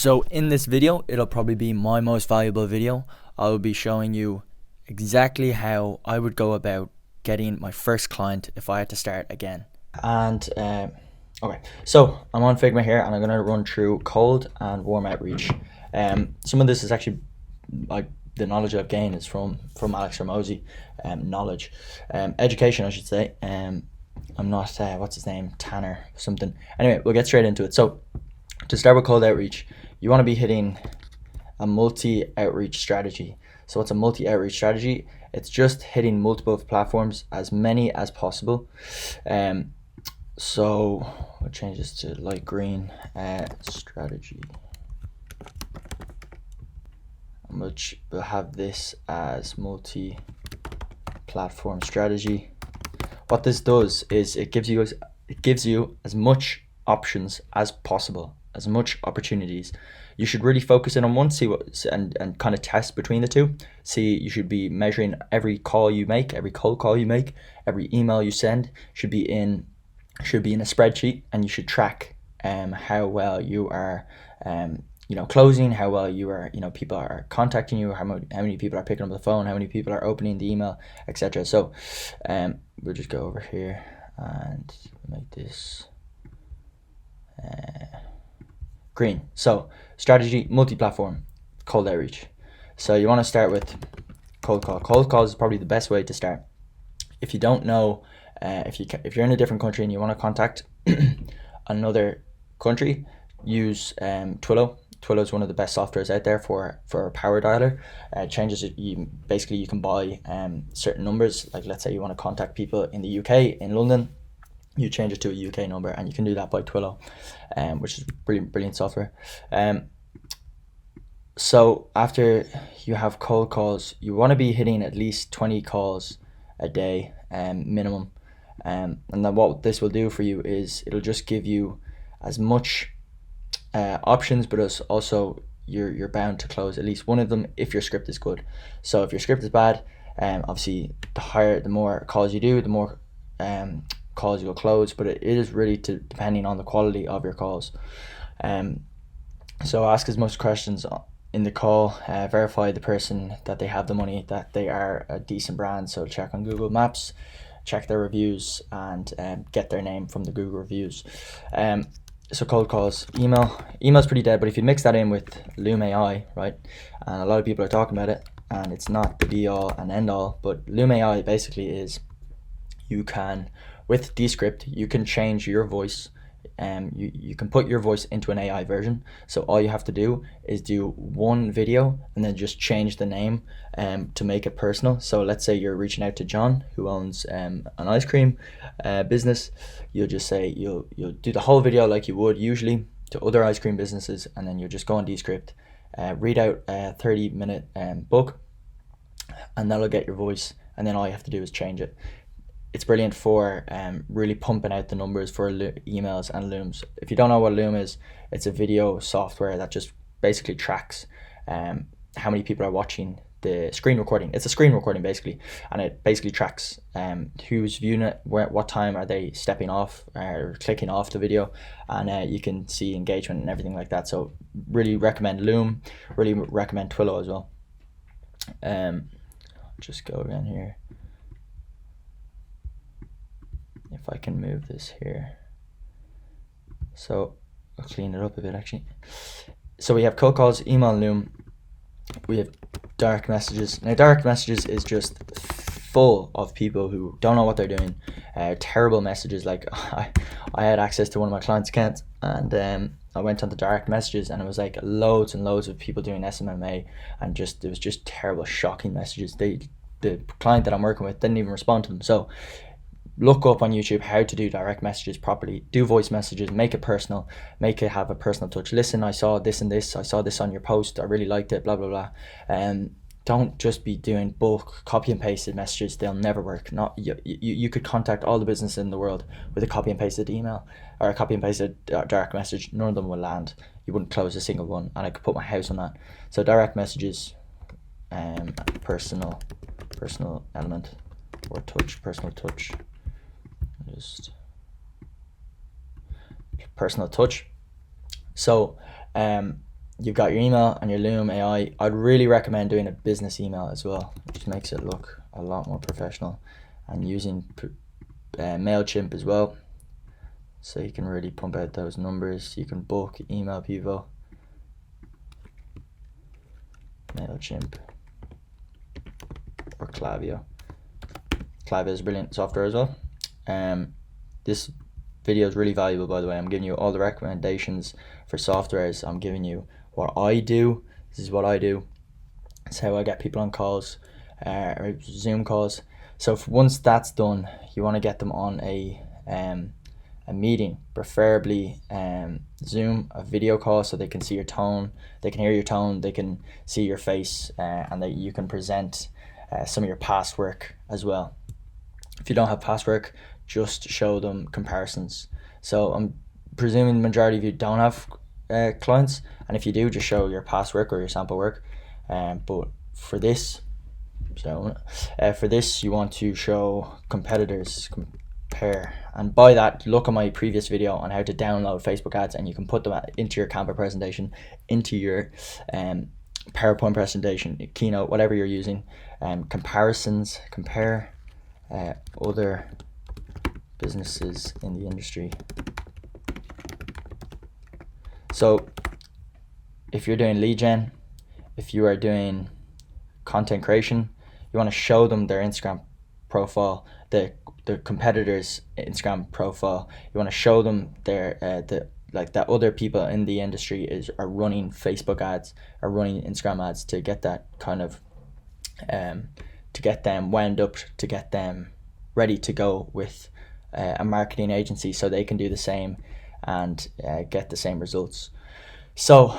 So in this video, it'll probably be my most valuable video. I will be showing you exactly how I would go about getting my first client if I had to start again. And okay, so I'm on Figma here and I'm gonna run through cold and warm outreach. Some of this is actually like the knowledge I've gained is from Alex Ramosi, knowledge, education I should say. I'm not what's his name, Tanner something. Anyway, we'll get straight into it. So to start with cold outreach, you want to be hitting a multi-outreach strategy. So what's a multi-outreach strategy? It's just hitting multiple platforms, as many as possible. So we'll change this to light green, strategy. We'll have this as multi-platform strategy. What this does is it gives you as much options as possible, as much opportunities. You should really focus in on one, see what and kind of test between the two. See, you should be measuring every call you make, every cold call you make, every email you send should be in a spreadsheet, and you should track how well you are closing, how well you are, people are contacting you, how many people are picking up the phone, how many people are opening the email, etc. So we'll just go over here and make this green. So strategy, multi-platform, cold outreach. So you want to start with cold call. Cold call is probably the best way to start. If you don't know, if you're in a different country and you want to contact another country, use Twilio. Twilio is one of the best softwares out there for a power dialer. Changes it. You can buy certain numbers. Like let's say you want to contact people in the UK, in London, you change it to a UK number, and you can do that by Twilio, which is brilliant software. So after you have cold calls, you want to be hitting at least 20 calls a day, minimum. And then what this will do for you is it'll just give you as much options, but also you're bound to close at least one of them if your script is good. So if your script is bad, obviously the more calls you do, the more calls you'll close, but it is really depending on the quality of your calls. So ask as much questions in the call, verify the person that they have the money, that they are a decent brand. So check on Google Maps, check their reviews, and get their name from the Google reviews. So cold calls, email's pretty dead, but if you mix that in with Loom AI, right, and a lot of people are talking about it, and it's not the be all and end all, but Loom AI basically is, you can, with Descript, you can change your voice. You can put your voice into an AI version. So all you have to do is do one video and then just change the name to make it personal. So let's say you're reaching out to John, who owns an ice cream business. You'll just say you'll do the whole video like you would usually to other ice cream businesses, and then you'll just go on Descript, read out a 30-minute book, and that'll get your voice, and then all you have to do is change it. It's brilliant for really pumping out the numbers for emails and Looms. If you don't know what Loom is, it's a video software that just basically tracks how many people are watching the screen recording. It's a screen recording basically, and it basically tracks who's viewing it, what time are they stepping off or clicking off the video, and you can see engagement and everything like that. So really recommend Loom, really recommend Twilio as well. Just go again here. If I can move this here, so I'll clean it up a bit actually. So we have cold calls, email, and Loom. We have direct messages. Now direct messages is just full of people who don't know what they're doing, terrible messages. Like I had access to one of my clients' accounts, and I went on the direct messages, and it was like loads and loads of people doing SMMA, and it was just terrible, shocking messages. The client that I'm working with didn't even respond to them. So look up on YouTube how to do direct messages properly. Do voice messages, make it personal, make it have a personal touch. Listen, I saw this and this, I saw this on your post, I really liked it, blah blah blah. Don't just be doing bulk copy and pasted messages. They'll never work. You could contact all the businesses in the world with a copy and pasted email or a copy and pasted direct message. None of them will land. You wouldn't close a single one, and I could put my house on that. So direct messages, personal element or touch, personal touch. Just personal touch. So you've got your email and your Loom AI. I'd really recommend doing a business email as well, which makes it look a lot more professional, and using MailChimp as well, so you can really pump out those numbers. You can bulk email people. MailChimp or Klaviyo. Klaviyo is brilliant software as well. This video is really valuable, by the way. I'm giving you all the recommendations for softwares. I'm giving you what I do. This is what I do. It's how I get people on calls, or Zoom calls. So once that's done, you want to get them on a meeting, preferably Zoom, a video call, so they can see your tone, they can hear your tone, they can see your face, and that you can present some of your past work as well. If you don't have past work, just show them comparisons. So I'm presuming the majority of you don't have clients, and if you do, just show your past work or your sample work. But for this, you want to show competitors, compare, and by that, look at my previous video on how to download Facebook ads, and you can put them into your Canva presentation, into your PowerPoint presentation, Keynote, whatever you're using. Comparisons, compare other businesses in the industry. So if you're doing lead gen, if you are doing content creation, you want to show them their Instagram profile, the competitors' Instagram profile. You want to show them their that other people in the industry are running Facebook ads, are running Instagram ads, to get that kind of to get them wound up, to get them ready to go with a marketing agency, so they can do the same and get the same results. So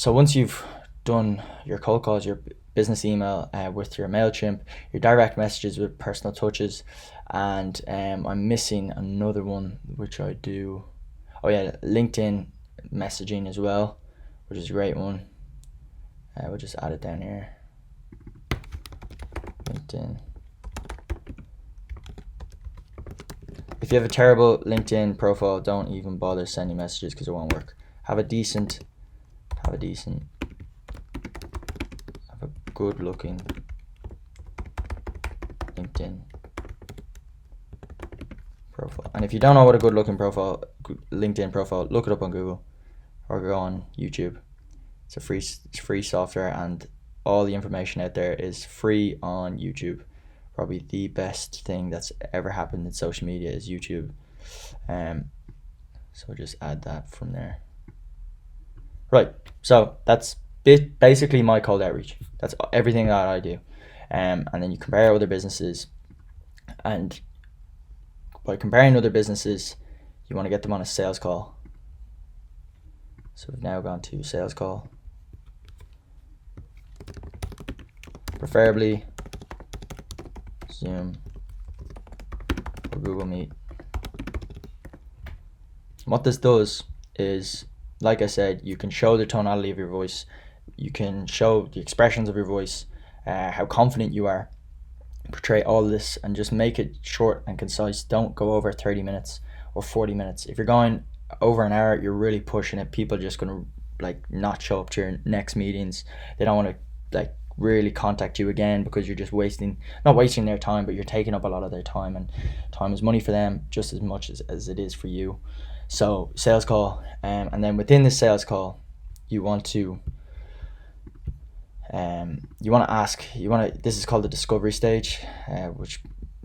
once you've done your cold calls, your business email with your MailChimp, your direct messages with personal touches, and I'm missing another one which I do. Oh yeah, LinkedIn messaging as well, which is a great one. We'll just add it down here. LinkedIn. If you have a terrible LinkedIn profile, don't even bother sending messages, because it won't work. Have a good looking LinkedIn profile. And if you don't know what a good looking LinkedIn profile, look it up on Google or go on YouTube. It's free software, and all the information out there is free on YouTube. Probably the best thing that's ever happened in social media is YouTube. So just add that from there. Right, so that's basically my cold outreach. That's everything that I do. And then you compare other businesses, and by comparing other businesses, you want to get them on a sales call. So we've now gone to sales call. Preferably Zoom or Google Meet. What this does is, like I said, you can show the tonality of your voice, you can show the expressions of your voice, how confident you are, portray all this, and just make it short and concise. Don't go over 30 minutes or 40 minutes. If you're going over an hour, you're really pushing it. People are just going to not show up to your next meetings. They don't want to really contact you again, because you're just not wasting their time, but you're taking up a lot of their time, and time is money for them just as much as it is for you. So sales call, and then within the sales call, you want to this is called the discovery stage, which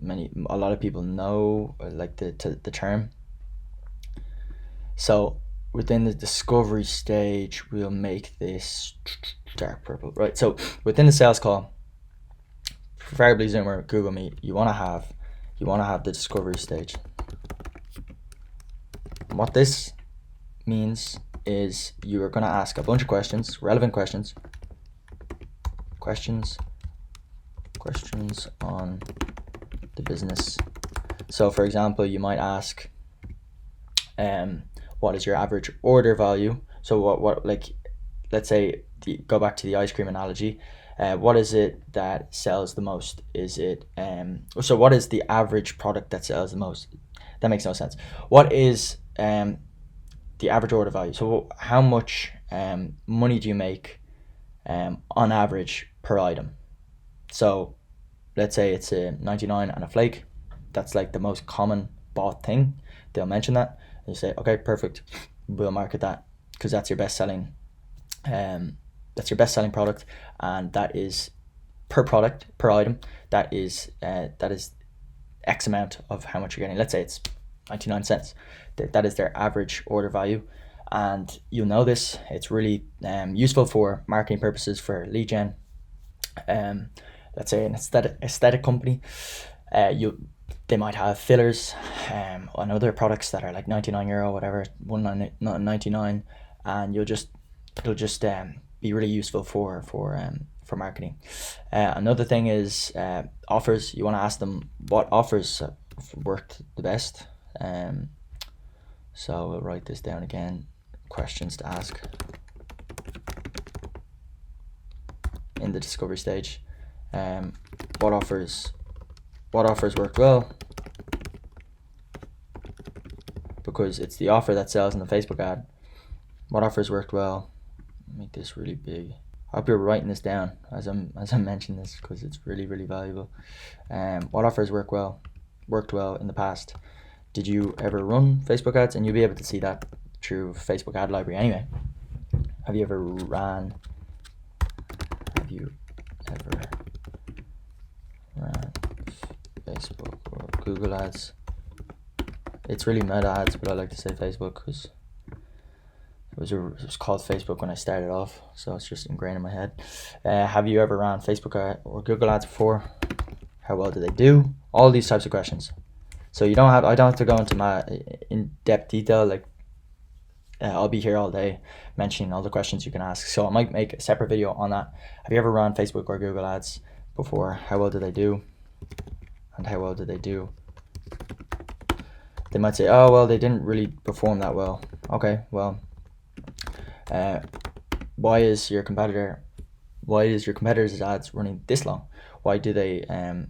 a lot of people know, like the term. So within the discovery stage, we'll make this dark purple, right? So within the sales call, preferably Zoom or Google Meet, you want to have the discovery stage. And what this means is you are going to ask a bunch of questions, relevant questions on the business. So for example, you might ask, what is your average order value? So what let's say, go back to the ice cream analogy. What is it that sells the most? Is it so what is the average product that sells the most? That makes no sense. What is the average order value? So how much money do you make on average per item? So let's say it's a 99 and a flake. That's like the most common bought thing. They'll mention that. And you say, okay, perfect. We'll market that because that's your best selling. That's your best selling product, and that is per product, per item. That is X amount of how much you're getting. Let's say it's 99 cents. That is their average order value. And you'll know this. It's really useful for marketing purposes, for lead gen. Let's say an aesthetic company, they might have fillers on other products that are like €99, whatever, $1.99, and it'll just be really useful for marketing. Another thing is offers. You want to ask them what offers worked the best. So we'll write this down again. Questions to ask in the discovery stage. What offers worked well? Because it's the offer that sells in the Facebook ad. What offers worked well? Make this really big. I hope you're writing this down as I'm mentioning this, because it's really, really valuable. What offers worked well in the past? Did you ever run Facebook ads? And you'll be able to see that through Facebook ad library anyway. Have you ever ran Facebook or Google ads? It's really Meta ads, but I like to say Facebook because it was called Facebook when I started off, so it's just ingrained in my head. Have you ever ran Facebook or Google ads before? How well do they do? All these types of questions. So I don't have to go into my in-depth detail. Like I'll be here all day mentioning all the questions you can ask. So I might make a separate video on that. Have you ever run Facebook or Google ads before? How well do they do? And how well do they do? They might say, oh well, they didn't really perform that well. Okay, well, why is your competitor's ads running this long? Why do their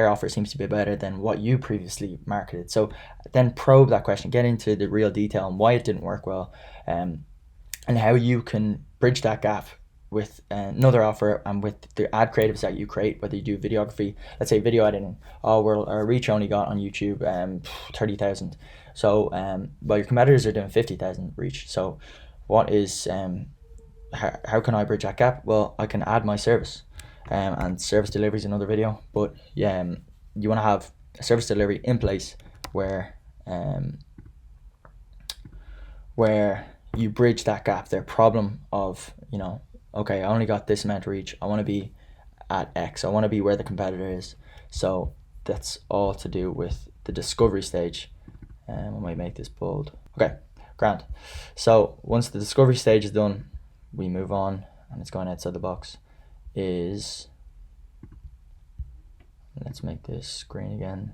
offer seems to be better than what you previously marketed? So then probe that question, get into the real detail on why it didn't work well, and how you can bridge that gap with another offer and with the ad creatives that you create, whether you do videography. Let's say video editing. Oh, well, our reach only got on YouTube 30,000. So well, your competitors are doing 50,000 reach. So what is how can I bridge that gap? Well, I can add my service, and service delivery is another video. But yeah, you want to have a service delivery in place where you bridge that gap, their problem of, okay, I only got this amount of reach. I want to be at X. I want to be where the competitor is. So that's all to do with the discovery stage. I might make this bold. Okay, grand. So once the discovery stage is done, we move on, and it's going outside the box. Let's make this green again.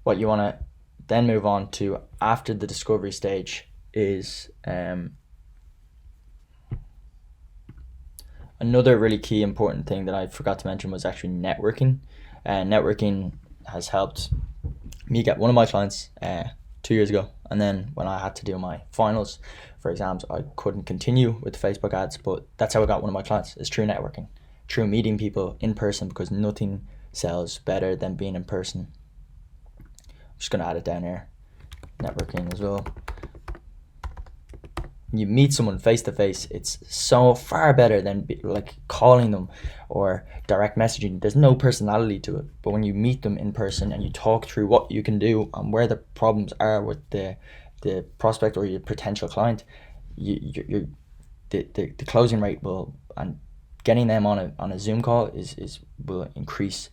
What you want to then move on to after the discovery stage is another really key important thing that I forgot to mention was actually networking. Networking has helped me get one of my clients 2 years ago, and then when I had to do my finals for exams, I couldn't continue with the Facebook ads, but that's how I got one of my clients, is through networking, through meeting people in person, because nothing sells better than being in person. I'm just going to add it down here, networking as well. You meet someone face to face, it's so far better than like calling them or direct messaging. There's no personality to it. But when you meet them in person and you talk through what you can do and where the problems are with the prospect or your potential client, the closing rate will, and getting them on a Zoom call will increase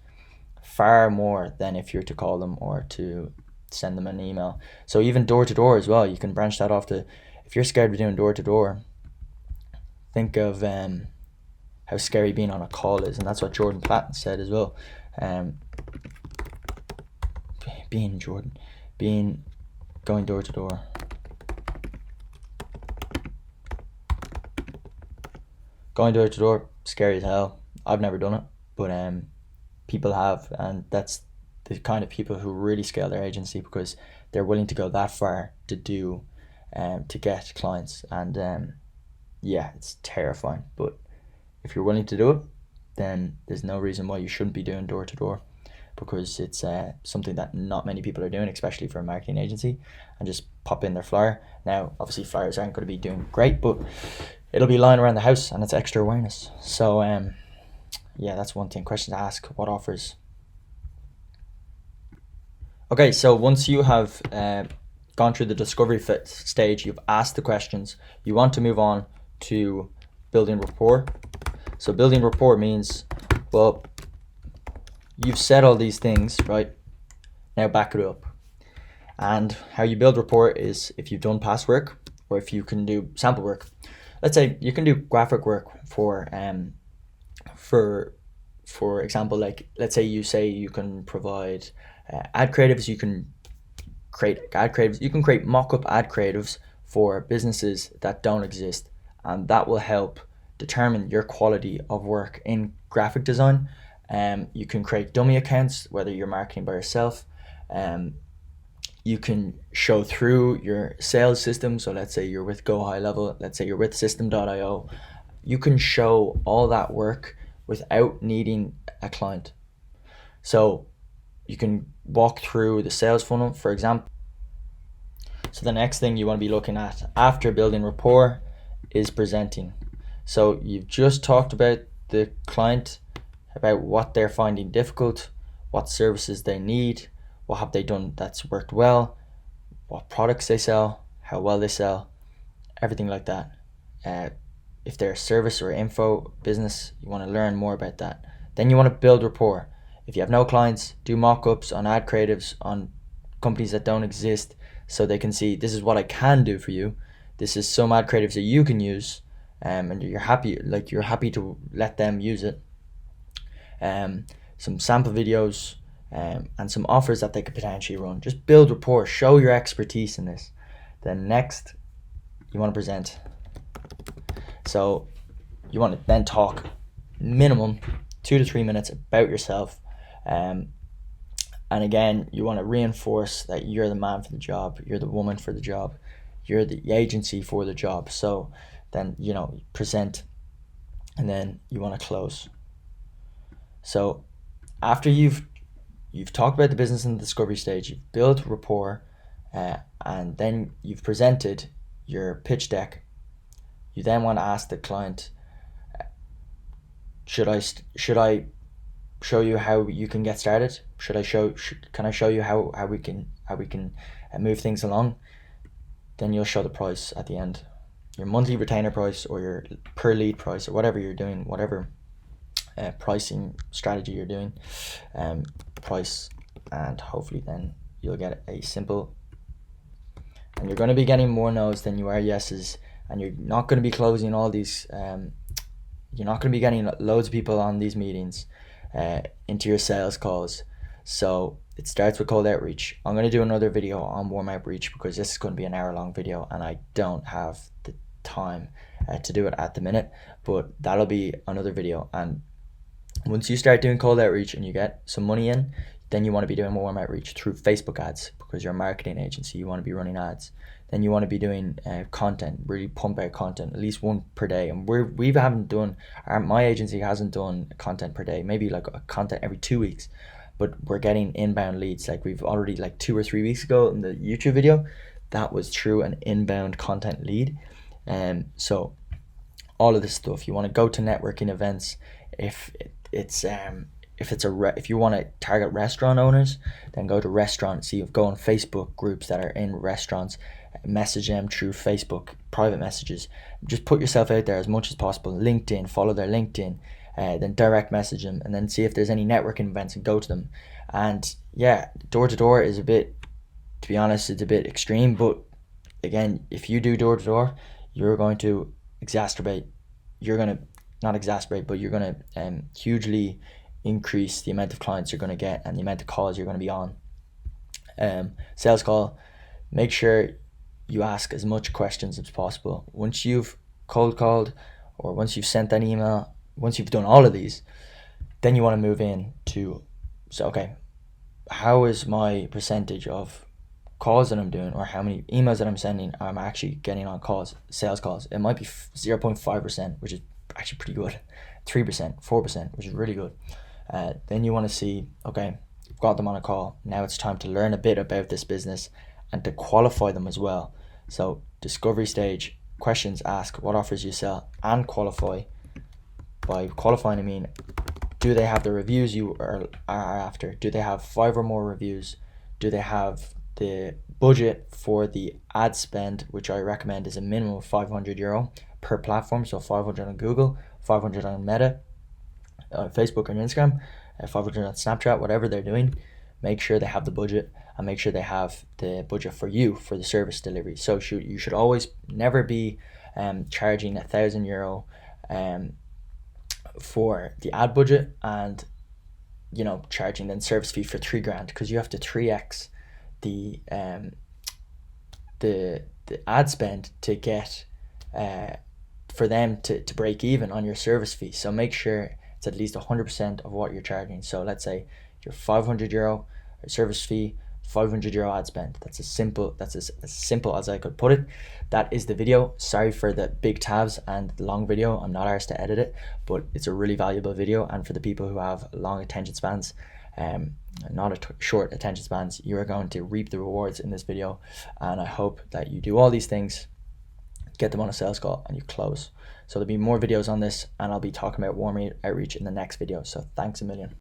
far more than if you're to call them or to send them an email. So even door to door as well, you can branch that off to. If you're scared of doing door to door, think of how scary being on a call is, and that's what Jordan Platten said as well. Going door to door. Going door to door, scary as hell. I've never done it, but people have, and that's the kind of people who really scale their agency, because they're willing to go that far to do to get clients. And yeah, it's terrifying, but if you're willing to do it, then there's no reason why you shouldn't be doing door to door, because it's something that not many people are doing, especially for a marketing agency, and just pop in their flyer. Now, obviously, flyers aren't going to be doing great, but it'll be lying around the house, and it's extra awareness. So, yeah, that's one thing. Question to ask: what offers? Okay, so once you have gone through the discovery stage, you've asked the questions, you want to move on to building rapport. So building rapport means, well, you've said all these things, right? Now back it up. And how you build rapport is if you've done past work, or if you can do sample work. Let's say you can do graphic work for example, like let's say you can provide ad creatives, you can create ad creatives, you can create mock-up ad creatives for businesses that don't exist, and that will help determine your quality of work in graphic design. You can create dummy accounts, whether you're marketing by yourself. You can show through your sales system. So let's say you're with Go High Level, let's say you're with System.io. You can show all that work without needing a client. So you can walk through the sales funnel, for example. So the next thing you want to be looking at after building rapport is presenting. So you've just talked about the client, about what they're finding difficult, what services they need, what have they done that's worked well, what products they sell, how well they sell, everything like that. If they're a service or info business, you want to learn more about that. Then you want to build rapport. If you have no clients, do mock-ups on ad creatives on companies that don't exist, so they can see this is what I can do for you. This is some ad creatives that you can use, and you're happy to let them use it. Some sample videos, and some offers that they could potentially run. Just build rapport, show your expertise in this. Then next, you want to present. So you want to then talk minimum 2 to 3 minutes about yourself. And again, you want to reinforce that you're the man for the job, you're the woman for the job, you're the agency for the job. So then, present, and then you want to close. So after you've talked about the business in the discovery stage, you've built rapport, and then you've presented your pitch deck, you then want to ask the client, should I show you how you can get started? Can I show you how we can move things along? Then you'll show the price at the end, your monthly retainer price or your per lead price, or whatever you're doing, whatever pricing strategy you're doing, price, and hopefully then you'll get a simple. And you're going to be getting more no's than you are yeses, and you're not going to be closing all these. You're not going to be getting loads of people on these meetings into your sales calls. So it starts with cold outreach. I'm going to do another video on warm outreach because this is going to be an hour-long video, and I don't have the time to do it at the minute. But that'll be another video. And once you start doing cold outreach and you get some money in, then you want to be doing more warm outreach through Facebook ads, because you're a marketing agency. You want to be running ads. Then you want to be doing content, really pump out content, at least one per day. And my agency hasn't done content per day, maybe like a content every 2 weeks, but we're getting inbound leads. Like we've already, like 2 or 3 weeks ago in the YouTube video, that was through an inbound content lead. So all of this stuff, you want to go to networking events. If you want to target restaurant owners, then go to restaurants. Go on Facebook groups that are in restaurants, message them through Facebook private messages. Just put yourself out there as much as possible. LinkedIn, follow their LinkedIn, then direct message them, and then see if there's any networking events and go to them. And yeah, door to door is to be honest, it's a bit extreme, but again, if you do door to door, you're going to hugely increase the amount of clients you're going to get and the amount of calls you're going to be on. Sales call, make sure you ask as much questions as possible. Once you've cold called, or once you've sent that email, once you've done all of these, then you want to move in to, so okay, how is my percentage of calls that I'm doing or how many emails that I'm sending I'm actually getting on calls, sales calls. It might be 0.5%, which is actually pretty good. 3%, 4%, which is really good. Then you want to see, okay, you've got them on a call. Now it's time to learn a bit about this business and to qualify them as well. So discovery stage, questions ask what offers you sell, and qualify. By qualifying I mean, do they have the reviews you are after? Do they have 5 or more reviews? Do they have the budget for the ad spend, which I recommend is a minimum of €500 per platform? So 500 on Google, 500 on Meta, Facebook and Instagram, 500 on Snapchat, whatever they're doing. Make sure they have the budget, and make sure they have the budget for you for the service delivery. So you should always never be charging €1,000 for the ad budget, and charging then service fee for $3,000, because you have to 3x the ad spend to get for them to break even on your service fee. So make sure it's at least 100% of what you're charging. So let's say your €500 service fee, €500 ad spend. That's as simple as I could put it. That is the video. Sorry for the big tabs and the long video. I'm not arsed to edit it, but it's a really valuable video. And for the people who have long attention spans, not short attention spans, you are going to reap the rewards in this video. And I hope that you do all these things, get them on a sales call, and you close. So there'll be more videos on this, and I'll be talking about warm outreach in the next video. So thanks a million.